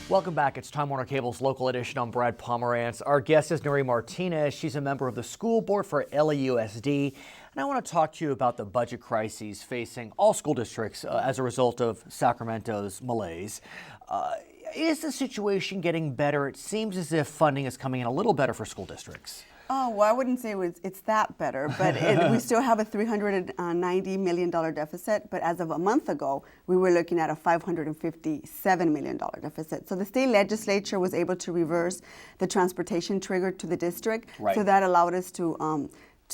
Welcome back. It's Time Warner Cable's local edition. I'm Brad Pomerance. Our guest is Nury Martinez. She's a member of the school board for LAUSD. And I want to talk to you about the budget crises facing all school districts as a result of Sacramento's malaise. Is the situation getting better? It seems as if funding is coming in a little better for school districts. Oh, well, I wouldn't say it's that better, but we still have a $390 million deficit. But as of a month ago, we were looking at a $557 million deficit. So the state legislature was able to reverse the transportation trigger to the district. Right. So that allowed us to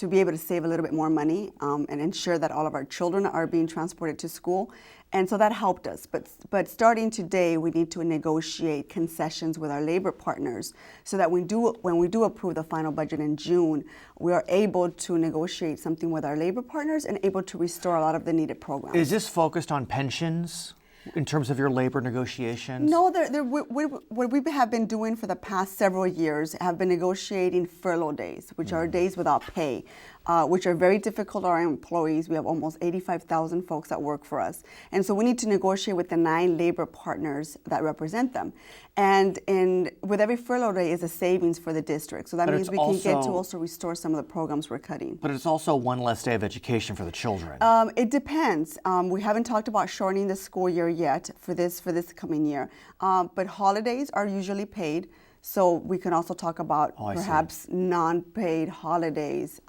be able to save a little bit more money and ensure that all of our children are being transported to school. And so that helped us. But starting today, we need to negotiate concessions with our labor partners so that when we do approve the final budget in June, we are able to negotiate something with our labor partners and able to restore a lot of the needed programs. Is this focused on pensions in terms of your labor negotiations? No, what we have been doing for the past several years have been negotiating furlough days, which are days without pay, which are very difficult on our employees. We have almost 85,000 folks that work for us. And so we need to negotiate with the 9 labor partners that represent them. And with every furlough day is a savings for the district. So that means we can get to also restore some of the programs we're cutting. But it's also one less day of education for the children. It depends. We haven't talked about shortening the school year yet for this coming year. But holidays are usually paid. So we can also talk about perhaps non-paid holidays.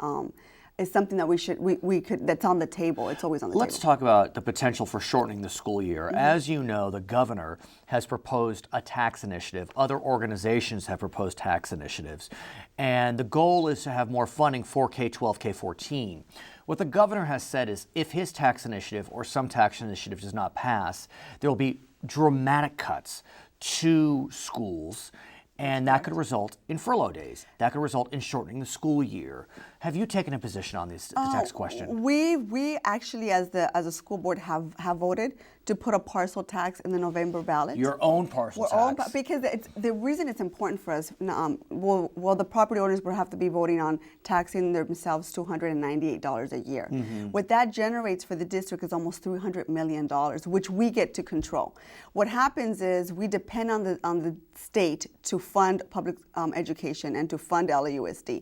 Is something that we could that's on the table. It's always on the table. Let's talk about the potential for shortening the school year. As you know, the governor has proposed a tax initiative. Other organizations have proposed tax initiatives. And the goal is to have more funding for K-12, K-14. What the governor has said is if his tax initiative or some tax initiative does not pass, there will be dramatic cuts to schools. And that could result in furlough days. That could result in shortening the school year. Have you taken a position on the tax question? We actually, as a school board, have voted to put a parcel tax in the November ballot. Your own parcel tax? Because the reason it's important for us, the property owners will have to be voting on taxing themselves $298 a year. What that generates for the district is almost $300 million, which we get to control. What happens is we depend on the state to fund public education and to fund LAUSD.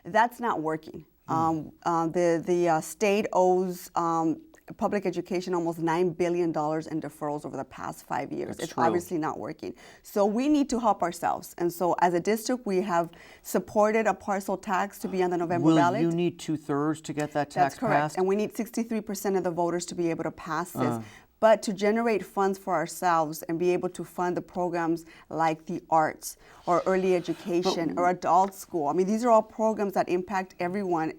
That's not working. The state owes public education almost $9 billion in deferrals over the past 5 years. It's obviously not working. So we need to help ourselves. And so as a district, we have supported a parcel tax to be on the November ballot. Will you need 2/3 to get that tax passed? That's correct. And we need 63% of the voters to be able to pass this. But to generate funds for ourselves and be able to fund the programs like the arts or early education or adult school. I mean, these are all programs that impact everyone's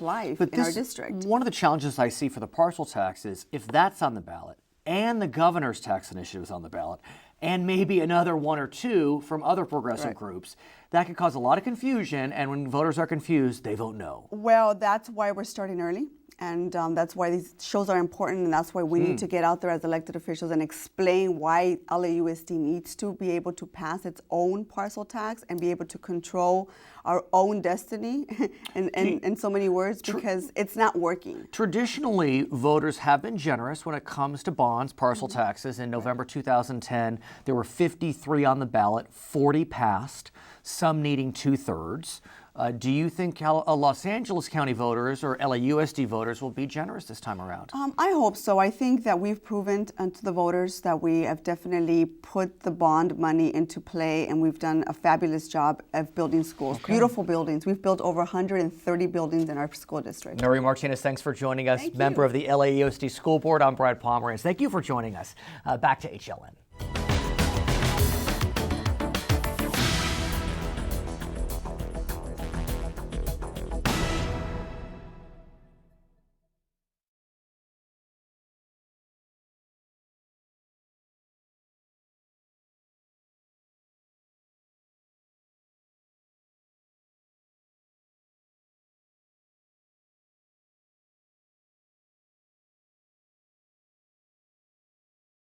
life in our district. One of the challenges I see for the parcel tax is if that's on the ballot and the governor's tax initiative is on the ballot and maybe another 1 or 2 from other progressive groups, that could cause a lot of confusion. And when voters are confused, they vote no. Well, that's why we're starting early. And that's why these shows are important, and that's why we need to get out there as elected officials and explain why LAUSD needs to be able to pass its own parcel tax and be able to control our own destiny in so many words, because it's not working. Traditionally, voters have been generous when it comes to bonds, parcel taxes. In November 2010, there were 53 on the ballot, 40 passed, some needing 2/3. Do you think Los Angeles County voters or LAUSD voters will be generous this time around? I hope so. I think that we've proven to the voters that we have definitely put the bond money into play, and we've done a fabulous job of building schools. Beautiful buildings. We've built over 130 buildings in our school district. Nury Martinez, thanks for joining us. Thank you. Member of the LAUSD School Board. I'm Brad Pomerance. Thank you for joining us. Back to HLN.